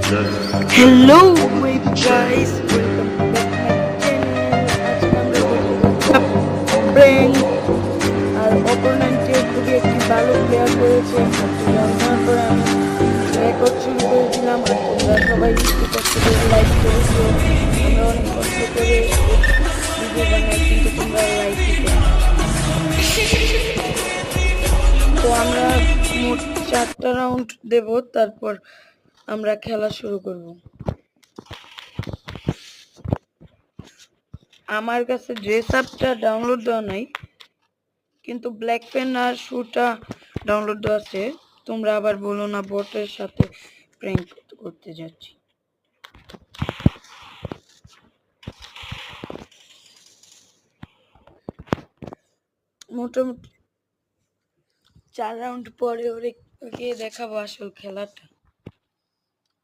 Hello, my guys. Welcome back my channel. আজকে আমরা করতে যাচ্ছি প্র্যাঙ্ক আর অপোনেন্টে খুবই একটি ভালো প্লেয়ার রয়েছে। আর যাওয়ার পরে আমি রেকর্ড শুরু করে দিলাম আর তোমরা সবাই একটু কষ্ট করে লাইক করেছো। আমরা অনেক কষ্ট করে ভিডিও বানাই কিন্তু তোমরা লাইক দিতে না। তো আমরা মোট 4টা রাউন্ড দেব, তারপর আমরা খেলা শুরু করব। আমার কাছে ড্রেস আপটা ডাউনলোড দেওয়া নাই, কিন্তু ব্ল্যাক পেন আর শুটা ডাউনলোড দেওয়া আছে। তোমরা আবার বলো না বটের সাথে প্র্যাঙ্ক করতে যাচ্ছি। মোটামুটি 4 রাউন্ড পরে ওরে দেখাবো আসল খেলাটা।